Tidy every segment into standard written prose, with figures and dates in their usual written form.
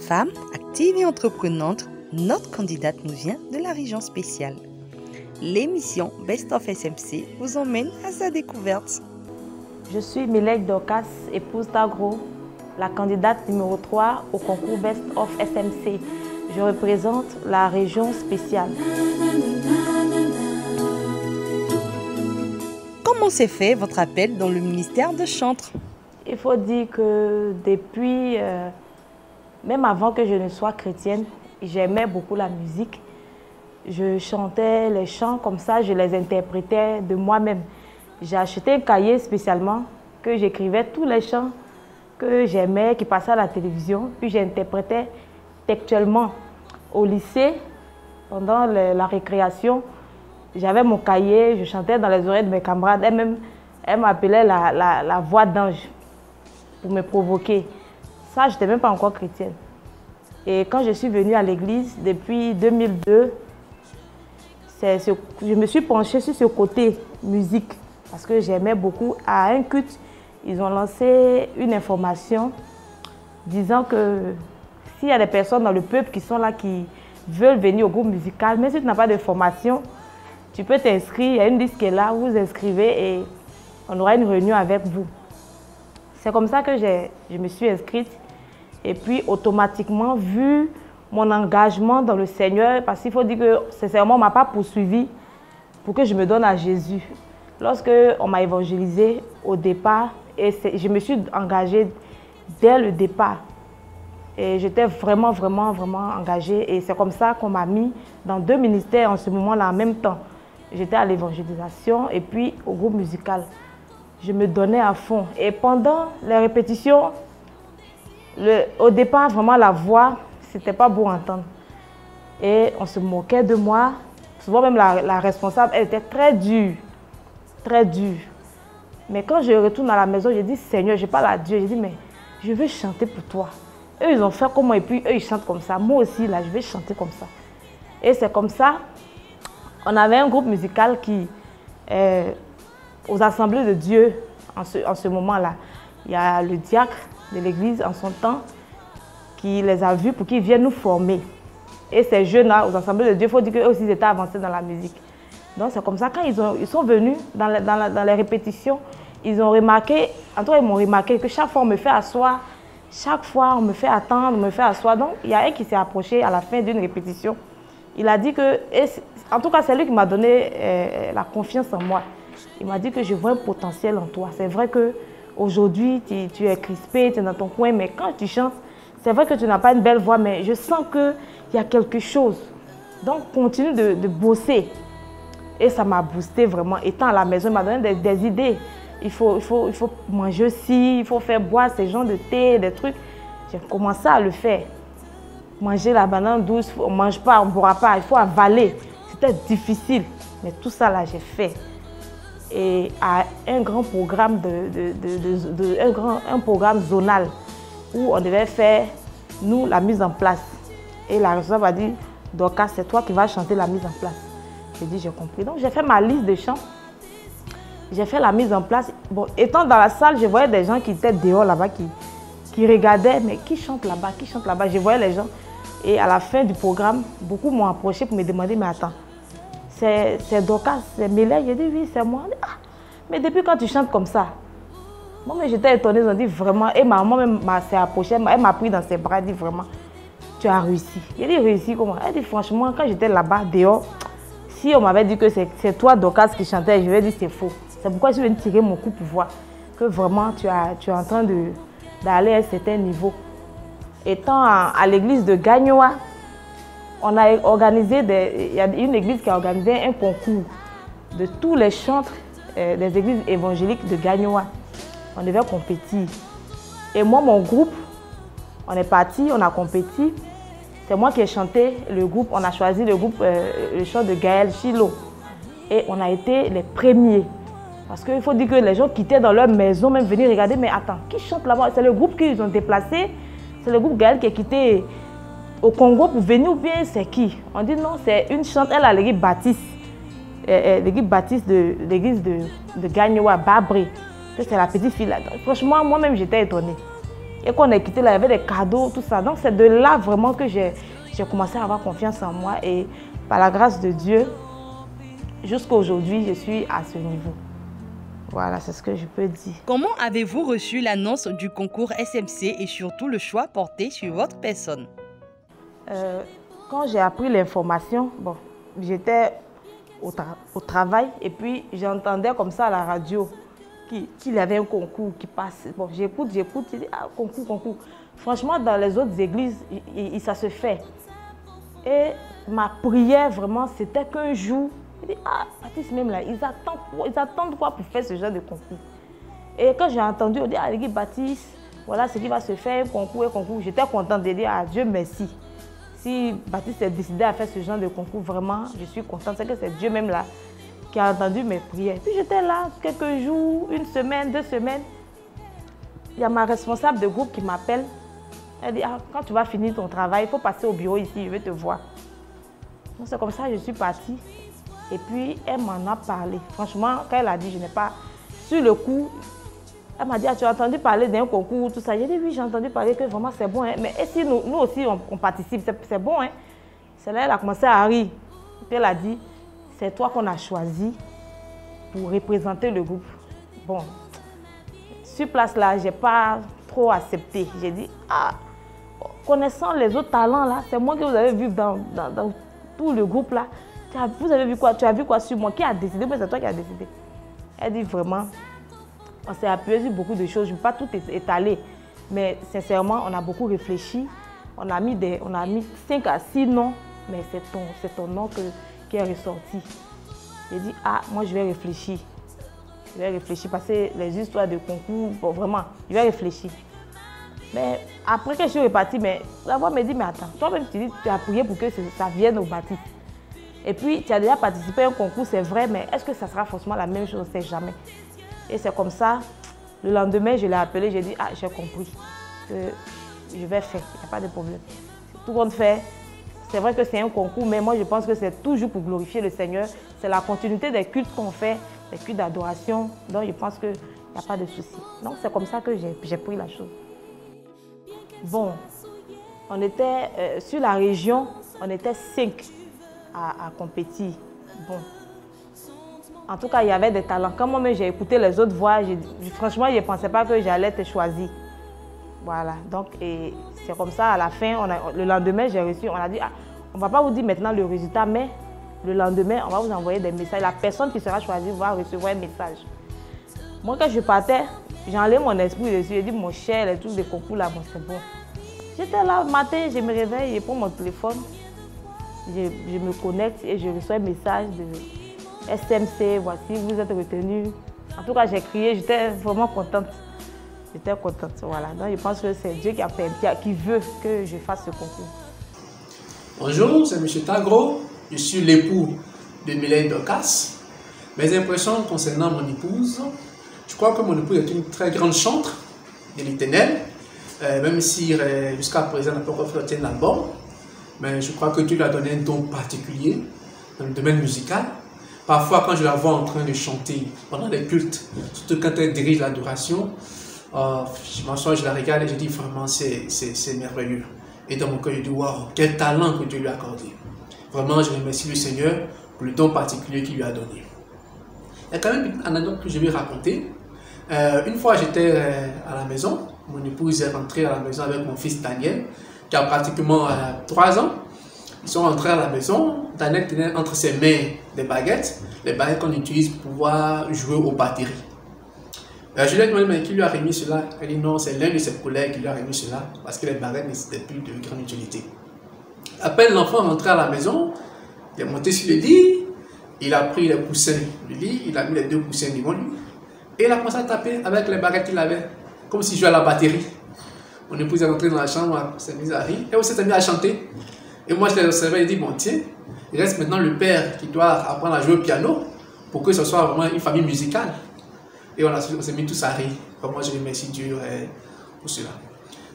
Femme active et entreprenante, notre candidate nous vient de la région spéciale. L'émission Best of SMC vous emmène à sa découverte. Je suis Milek Dorcas, épouse d'Agro, la candidate numéro 3 au concours Best of SMC. Je représente la région spéciale. Comment s'est fait votre appel dans le ministère de Chantres? Il faut dire que depuis, même avant que je ne sois chrétienne, j'aimais beaucoup la musique. Je chantais les chants comme ça, je les interprétais de moi-même. J'ai acheté un cahier spécialement que j'écrivais tous les chants que j'aimais, qui passaient à la télévision. Puis j'interprétais textuellement au lycée, pendant la récréation. J'avais mon cahier, je chantais dans les oreilles de mes camarades. Elle m'appelait la voix d'ange pour me provoquer. Ça, je n'étais même pas encore chrétienne. Et quand je suis venue à l'église, depuis 2002, je me suis penchée sur ce côté musique parce que j'aimais beaucoup. À un culte, ils ont lancé une information disant que s'il y a des personnes dans le peuple qui sont là, qui veulent venir au groupe musical, mais si tu n'as pas de formation, tu peux t'inscrire, il y a une liste qui est là, vous vous inscrivez et on aura une réunion avec vous. C'est comme ça que je me suis inscrite. Et puis, automatiquement, vu mon engagement dans le Seigneur, parce qu'il faut dire que sincèrement, on ne m'a pas poursuivi pour que je me donne à Jésus. Lorsque on m'a évangélisé au départ, et je me suis engagée dès le départ. Et j'étais vraiment, vraiment, vraiment engagée. Et c'est comme ça qu'on m'a mis dans 2 ministères en ce moment-là en même temps. J'étais à l'évangélisation et puis au groupe musical. Je me donnais à fond. Et pendant les répétitions, au départ, vraiment, la voix, c'était pas beau à entendre. Et on se moquait de moi. Souvent, même la responsable, elle était très dure. Très dure. Mais quand je retourne à la maison, je dis, Seigneur, je parle à Dieu. Je dis, mais je veux chanter pour toi. Eux, ils ont fait comment et puis eux, ils chantent comme ça. Moi aussi, là, je vais chanter comme ça. Et c'est comme ça. On avait un groupe musical qui, aux assemblées de Dieu, en ce moment-là, il y a le diacre de l'église en son temps qui les a vus pour qu'ils viennent nous former. Et ces jeunes-là, aux assemblées de Dieu, il faut dire qu'eux aussi ils étaient avancés dans la musique. Donc c'est comme ça, quand ils sont venus dans les répétitions, ils ont remarqué, en tout cas ils m'ont remarqué que chaque fois on me fait asseoir, chaque fois on me fait attendre, on me fait asseoir. Donc il y a un qui s'est approché à la fin d'une répétition. Il a dit que, en tout cas c'est lui qui m'a donné la confiance en moi. Il m'a dit que je vois un potentiel en toi. C'est vrai qu'aujourd'hui tu es crispé, tu es dans ton coin, mais quand tu chantes, c'est vrai que tu n'as pas une belle voix, mais je sens qu'il y a quelque chose. Donc continue de bosser. Et ça m'a boosté vraiment. Étant à la maison, il m'a donné des idées. Il faut manger aussi, il faut faire boire ces genres de thé, des trucs. J'ai commencé à le faire. Manger la banane douce, on ne mange pas, on ne boira pas, il faut avaler. C'était difficile, mais tout ça là, j'ai fait. Et à un grand programme, un programme zonal où on devait faire, nous, la mise en place. Et la responsable a dit, Dorcas, c'est toi qui vas chanter la mise en place. J'ai dit, j'ai compris. Donc, j'ai fait ma liste de chants. J'ai fait la mise en place. Bon, étant dans la salle, je voyais des gens qui étaient dehors là-bas, qui regardaient, mais qui chante là-bas, qui chante là-bas. Je voyais les gens. Et à la fin du programme, beaucoup m'ont approché pour me demander, mais attends, c'est Dorcas, c'est Milek? J'ai dit, oui, c'est moi. Ah, mais depuis quand tu chantes comme ça? Moi, mais j'étais étonnée, ils ont dit vraiment. Et ma maman même s'est approchée, elle m'a pris dans ses bras, elle dit vraiment, tu as réussi. J'ai dit, réussi comment? Elle dit, franchement, quand j'étais là-bas, dehors, si on m'avait dit que c'est toi, Dorcas, qui chantais, je vais dire c'est faux. C'est pourquoi je viens de tirer mon coup pour voir que vraiment tu es en train d'aller à un certain niveau. Étant à l'église de Gagnoa, on a organisé, il y a une église qui a organisé un concours de tous les chantres des églises évangéliques de Gagnoa. On devait compétir. Et moi, mon groupe, on est parti, on a compéti. C'est moi qui ai chanté le groupe, on a choisi le groupe, le chant de Gaël Chilo. Et on a été les premiers. Parce qu'il faut dire que les gens quittaient dans leur maison, même venir regarder, mais attends, qui chante là-bas? C'est le groupe qu'ils ont déplacé, c'est le groupe Gaël qui a quitté au Congo pour venir ou bien c'est qui? On dit non, c'est une chante, elle a l'équipe Baptiste. L'équipe Baptiste de l'église de Gagnoa, Babré. C'est la petite fille là. Donc, franchement, moi-même j'étais étonnée. Et quand on est quitté là, il y avait des cadeaux, tout ça. Donc c'est de là vraiment que j'ai commencé à avoir confiance en moi. Et par la grâce de Dieu, jusqu'à aujourd'hui, je suis à ce niveau. Voilà, c'est ce que je peux dire. Comment avez-vous reçu l'annonce du concours SMC et surtout le choix porté sur votre personne? Quand j'ai appris l'information, bon, j'étais au travail et puis j'entendais comme ça à la radio qu'il y avait un concours qui passe. Bon, j'écoute, je dis, ah, concours. Franchement, dans les autres églises, ça se fait. Et ma prière, vraiment, c'était qu'un jour, je dis, ah, Baptiste, même là, ils attendent quoi pour faire ce genre de concours? Et quand j'ai entendu, on dit, ah, l'église Baptiste, voilà ce qui va se faire, un concours. J'étais contente de dire, ah, Dieu merci. Si Baptiste est décidé à faire ce genre de concours, vraiment, je suis contente. C'est que c'est Dieu même là qui a entendu mes prières. Puis j'étais là quelques jours, une semaine, 2 semaines. Il y a ma responsable de groupe qui m'appelle. Elle dit, ah, quand tu vas finir ton travail, il faut passer au bureau ici, je vais te voir. Donc c'est comme ça que je suis partie. Et puis elle m'en a parlé. Franchement, quand elle a dit, je n'ai pas... Sur le coup, elle m'a dit, ah, tu as entendu parler d'un concours, tout ça. J'ai dit, oui, j'ai entendu parler que vraiment c'est bon. Hein. Mais et si nous aussi, on participe, c'est bon. Hein. C'est là qu'elle a commencé à rire. Et puis elle a dit, c'est toi qu'on a choisi pour représenter le groupe. Bon, sur place là, je n'ai pas trop accepté. J'ai dit, ah, connaissant les autres talents là, c'est moi que vous avez vu dans tout le groupe là. Vous avez vu quoi? Tu as vu quoi sur moi? Qui a décidé? Mais c'est toi qui as décidé. Elle dit vraiment, on s'est appuyé sur beaucoup de choses. Je ne vais pas tout étaler. Mais sincèrement, on a beaucoup réfléchi. On a mis 5 à 6 noms. Mais c'est ton nom qui est ressorti. J'ai dit, ah, moi je vais réfléchir. Je vais réfléchir parce que les histoires de concours, bon, vraiment, je vais réfléchir. Mais après que je suis repartie, la voix me dit, mais attends, toi-même tu as prié pour que ça vienne au baptême. Et puis tu as déjà participé à un concours, c'est vrai, mais est-ce que ça sera forcément la même chose? On ne sait jamais. Et c'est comme ça, le lendemain, je l'ai appelé, j'ai dit, ah, j'ai compris, que je vais faire, il n'y a pas de problème. Tout le monde fait. C'est vrai que c'est un concours, mais moi je pense que c'est toujours pour glorifier le Seigneur. C'est la continuité des cultes qu'on fait, des cultes d'adoration. Donc je pense qu'il n'y a pas de souci. Donc c'est comme ça que j'ai pris la chose. Bon, on était sur la région, on était 5 à compétir. Bon. En tout cas, il y avait des talents. Quand moi-même j'ai écouté les autres voix, franchement, je ne pensais pas que j'allais être choisie. Voilà, donc c'est comme ça, à la fin, le lendemain, j'ai reçu, on a dit, ah, on ne va pas vous dire maintenant le résultat, mais le lendemain, on va vous envoyer des messages. La personne qui sera choisie va recevoir un message. Moi, quand je partais, j'enlève mon esprit dessus, j'ai dit, mon cher, les trucs de concours là, bon, c'est bon. J'étais là le matin, je me réveille, je prends mon téléphone, je me connecte et je reçois un message de SMC, voici, vous êtes retenu. En tout cas, j'ai crié, j'étais vraiment contente. J'étais contente, voilà. Donc, je pense que c'est Dieu qui veut que je fasse ce concours. Bonjour, c'est M. Tagro. Je suis l'époux de Mireille Dorcas. Mes impressions concernant mon épouse, je crois que mon épouse est une très grande chantre de l'Éternel, même si jusqu'à présent elle n'a pas encore fait un album. Mais je crois que Dieu lui a donné un don particulier dans le domaine musical. Parfois, quand je la vois en train de chanter pendant les cultes, surtout quand elle dirige l'adoration, je m'assois, je la regarde et je dis vraiment c'est merveilleux. Et dans mon cœur, je dis waouh, quel talent que Dieu lui a accordé. Vraiment, je remercie le Seigneur pour le don particulier qu'il lui a donné. Il y a quand même une anecdote que je vais raconter. Une fois, j'étais à la maison. Mon épouse est rentrée à la maison avec mon fils Daniel, qui a pratiquement 3 ans. Ils sont rentrés à la maison. Daniel tenait entre ses mains des baguettes, les baguettes qu'on utilise pour pouvoir jouer aux batteries. Je lui ai demandé, mais qui lui a remis cela? Elle dit non, c'est l'un de ses collègues qui lui a remis cela parce que les baguettes n'étaient plus de grande utilité. Après, l'enfant est rentré à la maison, il est monté sur le lit, il a pris les coussins du lit, il a mis les 2 coussins devant lui et il a commencé à taper avec les baguettes qu'il avait, comme s'il jouait à la batterie. Mon épouse est rentrée dans la chambre, s'est mise à rire et on s'est mis à chanter. Et moi, je l'ai observé et dit, bon, tiens, il reste maintenant le père qui doit apprendre à jouer au piano pour que ce soit vraiment une famille musicale. Et on s'est mis tous à rire. Vraiment, je remercie Dieu pour cela.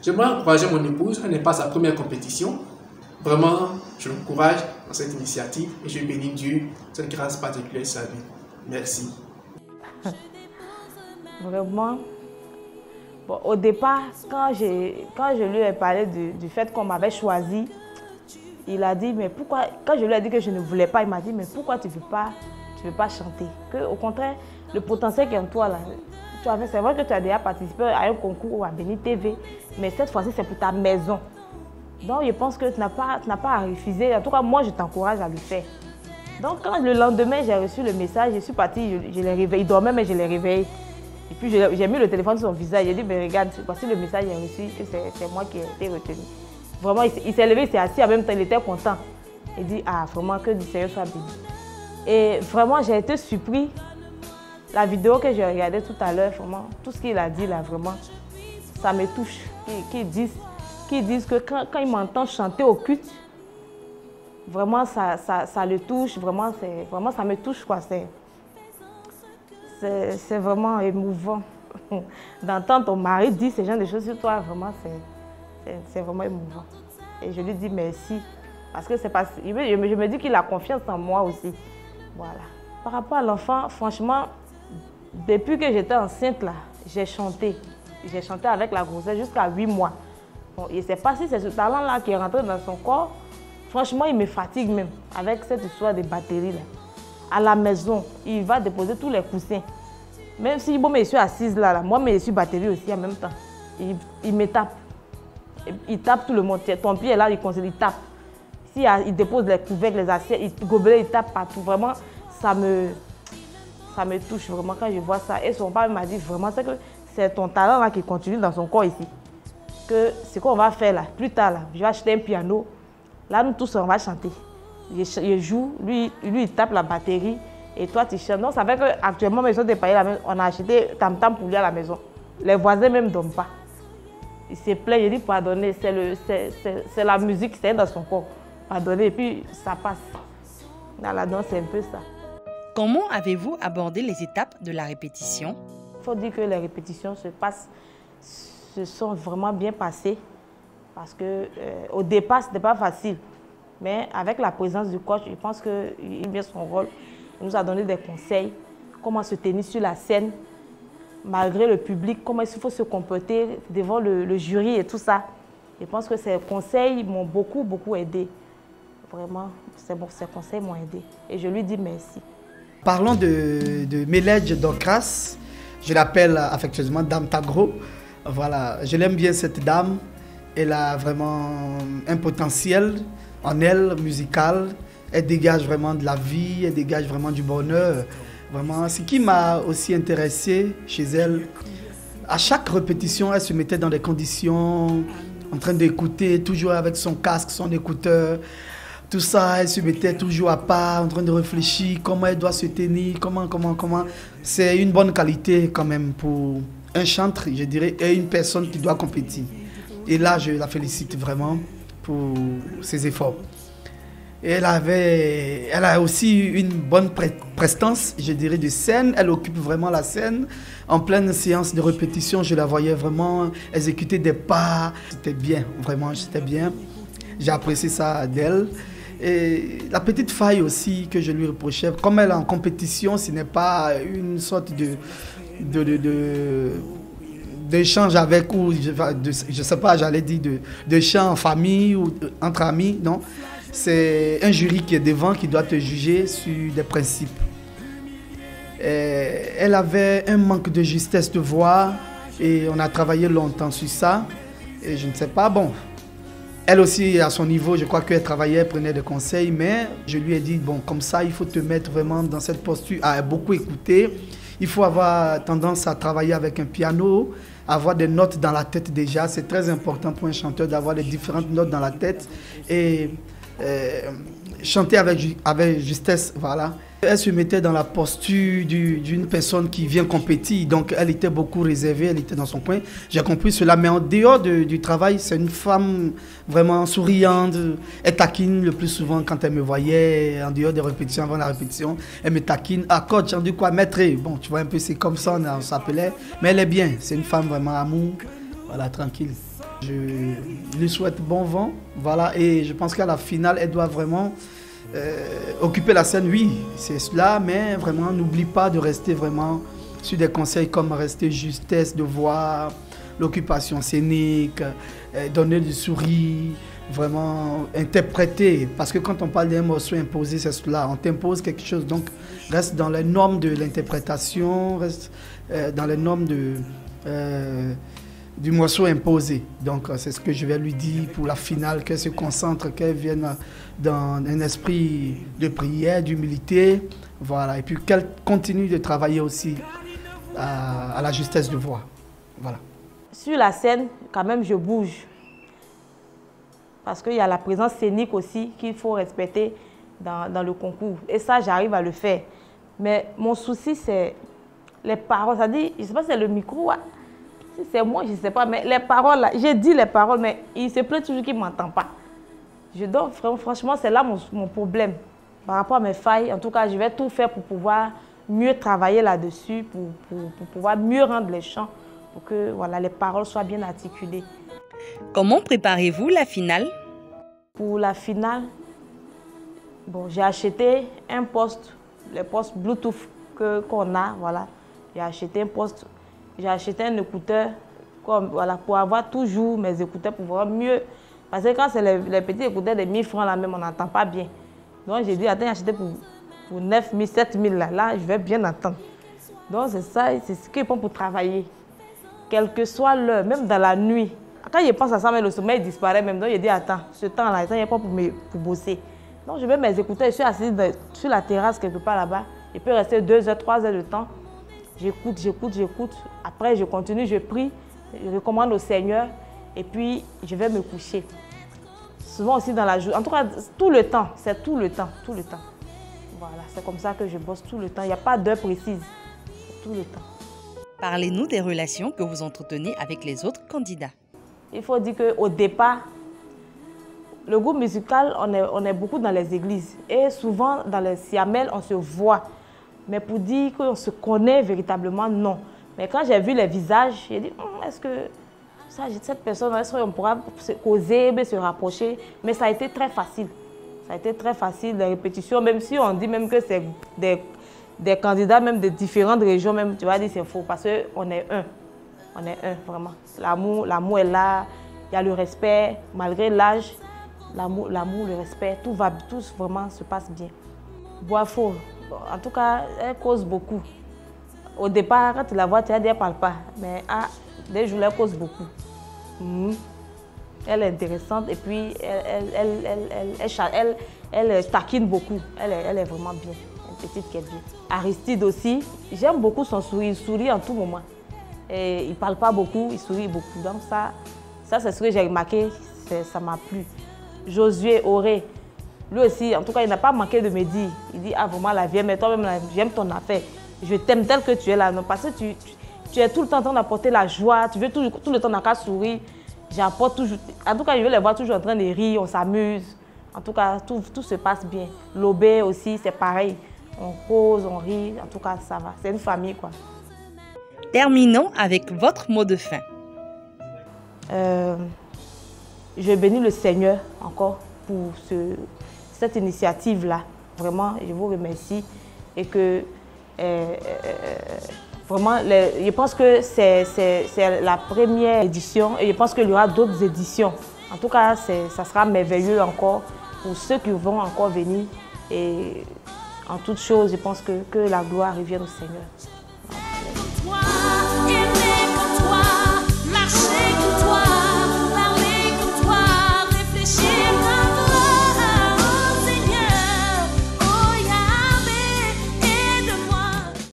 J'aimerais encourager mon épouse. Elle n'est pas sa première compétition. Vraiment, je l'encourage dans cette initiative et je bénis Dieu pour cette grâce particulière sur sa vie. Merci. Vraiment, Bon, au départ, quand je lui ai parlé du fait qu'on m'avait choisi, il a dit, mais pourquoi, quand je lui ai dit que je ne voulais pas, il m'a dit, mais pourquoi tu ne veux pas chanter? Que, au contraire, le potentiel qui est en toi, là, c'est vrai que tu as déjà participé à un concours à Béni TV, mais cette fois-ci, c'est pour ta maison. Donc, je pense que tu n'as pas à refuser. En tout cas, moi, je t'encourage à le faire. Donc, quand le lendemain, j'ai reçu le message, je suis partie, je l'ai réveillé. Il dormait, mais je l'ai réveillé. Et puis, j'ai mis le téléphone sur son visage. J'ai dit, mais regarde, voici le message que j'ai reçu, que c'est moi qui ai été retenu. Vraiment, il s'est levé, il s'est assis en même temps, il était content. Il dit, ah, vraiment, que du Seigneur soit béni. Et vraiment, j'ai été surpris. La vidéo que j'ai regardée tout à l'heure, vraiment, tout ce qu'il a dit là, vraiment, ça me touche. Qu'ils disent que quand ils m'entendent chanter au culte, vraiment, ça le touche, vraiment, ça me touche, quoi. C'est vraiment émouvant. D'entendre ton mari dire ce genre de choses sur toi, vraiment, c'est vraiment émouvant. Et je lui dis merci. Parce que c'est pas... Je me dis qu'il a confiance en moi aussi. Voilà. Par rapport à l'enfant, franchement, depuis que j'étais enceinte, là, j'ai chanté. J'ai chanté avec la grossesse jusqu'à 8 mois. Bon, je ne sais pas si c'est ce talent-là qui est rentré dans son corps. Franchement, il me fatigue même avec cette histoire de batterie là. À la maison, il va déposer tous les coussins. Même si bon, je suis assise là, moi, mais je suis batterie aussi en même temps. Il me tape. Il tape tout le monde. Ton pied est là, il tape. Si il dépose les couvercles, les assiettes, il gobelets, il tape partout. Vraiment, ça me touche vraiment quand je vois ça. Et son père m'a dit vraiment que c'est ton talent là qui continue dans son corps ici. Que ce qu'on va faire là, plus tard là, je vais acheter un piano. Là, nous tous, on va chanter. Je joue, lui, il tape la batterie et toi, tu chantes. Donc, ça fait qu'actuellement, maison de Paris, on a acheté tam-tam pour lui à la maison. Les voisins même ne dorment pas. Il se plaint, il dit pardonnez, c'est la musique, c'est dans son corps. Pardonnez, et puis ça passe. Dans la danse, c'est un peu ça. Comment avez-vous abordé les étapes de la répétition? Il faut dire que les répétitions se sont vraiment bien passées. Parce qu'au départ, ce n'était pas facile. Mais avec la présence du coach, je pense qu'il a son rôle. Il nous a donné des conseils, comment se tenir sur la scène, malgré le public, comment il faut se comporter devant le jury et tout ça. Je pense que ces conseils m'ont beaucoup, beaucoup aidé. Vraiment, ces conseils m'ont aidé. Et je lui dis merci. Parlons de Méledj Docas. Je l'appelle affectueusement Dame Tagro. Voilà, je l'aime bien cette dame. Elle a vraiment un potentiel en elle, musical. Elle dégage vraiment de la vie, elle dégage vraiment du bonheur. Vraiment, ce qui m'a aussi intéressé chez elle, à chaque répétition, elle se mettait dans des conditions, en train d'écouter, toujours avec son casque, son écouteur. Tout ça, elle se mettait toujours à part, en train de réfléchir, comment elle doit se tenir, comment. C'est une bonne qualité quand même pour un chanteur, je dirais, et une personne qui doit compétir. Et là, je la félicite vraiment pour ses efforts. Et elle a aussi une bonne prestance, je dirais, de scène. Elle occupe vraiment la scène. En pleine séance de répétition, je la voyais vraiment exécuter des pas. C'était bien, vraiment, c'était bien. J'ai apprécié ça d'elle. Et la petite faille aussi que je lui reprochais, comme elle est en compétition, ce n'est pas une sorte d'échange avec, ou je sais pas, j'allais dire de chant en famille ou entre amis, non. C'est un jury qui est devant, qui doit te juger sur des principes. Elle avait un manque de justesse de voix et on a travaillé longtemps sur ça. Et je ne sais pas, bon, elle aussi à son niveau, je crois qu'elle travaillait, elle prenait des conseils, mais je lui ai dit, bon, comme ça, il faut te mettre vraiment dans cette posture, à beaucoup écouter. Il faut avoir tendance à travailler avec un piano, avoir des notes dans la tête déjà. C'est très important pour un chanteur d'avoir les différentes notes dans la tête et chanter avec justesse, voilà. Elle se mettait dans la posture d'une personne qui vient compétir, donc elle était beaucoup réservée, elle était dans son coin. J'ai compris cela, mais en dehors du travail, c'est une femme vraiment souriante. Elle taquine le plus souvent quand elle me voyait, en dehors des répétitions, avant la répétition, elle me taquine. Ah, coach, j'ai dit quoi, maître? Bon, tu vois un peu, c'est comme ça, on s'appelait. Mais elle est bien, c'est une femme vraiment amour, voilà, tranquille. Je lui souhaite bon vent, voilà, et je pense qu'à la finale, elle doit vraiment occuper la scène, oui, c'est cela, mais vraiment, n'oublie pas de rester vraiment sur des conseils comme rester justesse de voix, l'occupation scénique, donner du sourire, vraiment interpréter. Parce que quand on parle d'un morceau imposé, c'est cela, on t'impose quelque chose. Donc, reste dans les normes de l'interprétation, reste dans les normes du morceau imposé. Donc, c'est ce que je vais lui dire pour la finale, qu'elle se concentre, qu'elle vienne dans un esprit de prière, d'humilité. Voilà. Et puis qu'elle continue de travailler aussi à la justesse de voix. Voilà. Sur la scène, quand même, je bouge. Parce qu'il y a la présence scénique aussi qu'il faut respecter dans le concours. Et ça, j'arrive à le faire. Mais mon souci, c'est les paroles. C'est-à-dire, je ne sais pas si c'est le micro, si c'est moi, je ne sais pas. Mais les paroles, là, j'ai dit les paroles, mais il se plaît toujours qu'il ne m'entend pas. Franchement, c'est là mon problème. Par rapport à mes failles, en tout cas, je vais tout faire pour pouvoir mieux travailler là-dessus, pour pouvoir mieux rendre les chants, pour que voilà, les paroles soient bien articulées. Comment préparez-vous la finale? Pour la finale, bon, j'ai acheté un poste, les postes Bluetooth qu'on a, voilà. J'ai acheté un poste, j'ai acheté un écouteur voilà, pour avoir toujours mes écouteurs pour voir mieux. Parce que quand c'est les petits écouteurs de 1000 francs là même, on n'entend pas bien. Donc j'ai dit, attends, j'ai acheté pour 9 000, 7 000 là, je vais bien entendre. Donc c'est ça, c'est ce qu'ils font pour travailler. Quelle que soit l'heure, même dans la nuit. Quand je pense à ça, le sommeil disparaît même. Donc je dis, attends, ce temps-là, il n'y a pas pour bosser. Donc je mets mes écouteurs, je suis assise sur la terrasse quelque part là-bas. Je peux rester 2 heures, 3 heures de temps. J'écoute, j'écoute, j'écoute. Après, je continue, je prie, je recommande au Seigneur et puis je vais me coucher. Souvent aussi dans la journée, en tout cas tout le temps, c'est tout le temps, tout le temps. Voilà, c'est comme ça que je bosse tout le temps. Il n'y a pas d'heure précise, tout le temps. Parlez-nous des relations que vous entretenez avec les autres candidats. Il faut dire qu'au départ, le groupe musical, on est beaucoup dans les églises. Et souvent, dans les siamels, on se voit. Mais pour dire qu'on se connaît véritablement, non. Mais quand j'ai vu les visages, j'ai dit, est-ce que cette personne, est-ce qu'on pourra causer, se rapprocher? Mais ça a été très facile. Ça a été très facile, les répétitions, même si on dit même que c'est des candidats même de différentes régions, même, tu vas dire c'est faux, parce qu'on est un. On est un, vraiment. L'amour est là, il y a le respect, malgré l'âge, l'amour, le respect, tout vraiment se passe bien. Boifo, en tout cas, elle cause beaucoup. Au départ, quand tu la vois, tu vas dire, elle ne parle pas. Mais des jours, elle cause beaucoup. Elle est intéressante et puis elle taquine beaucoup. Elle est vraiment bien, une petite qui est bien. Aristide aussi, j'aime beaucoup son sourire, il sourit en tout moment. Et il ne parle pas beaucoup, il sourit beaucoup. Donc ça c'est ce que j'ai remarqué, ça m'a plu. Josué Auré, lui aussi, en tout cas, il n'a pas manqué de me dire. Il dit, vraiment la vie, mais toi-même, j'aime ton affaire. Je t'aime tel que tu es là. Non, parce que tu es tout le temps en train d'apporter la joie, tu veux tout le temps dans qu'à sourire. J'apporte toujours. En tout cas, je veux les voir toujours en train de rire, on s'amuse. En tout cas, tout se passe bien. Lobé aussi, c'est pareil. On cause, on rit. En tout cas, ça va. C'est une famille, quoi. Terminons avec votre mot de fin. Je bénis le Seigneur encore pour cette initiative-là. Vraiment, je vous remercie. Et que vraiment, je pense que c'est la première édition et je pense qu'il y aura d'autres éditions. En tout cas, ça sera merveilleux encore pour ceux qui vont encore venir. Et en toute chose, je pense que la gloire revienne au Seigneur.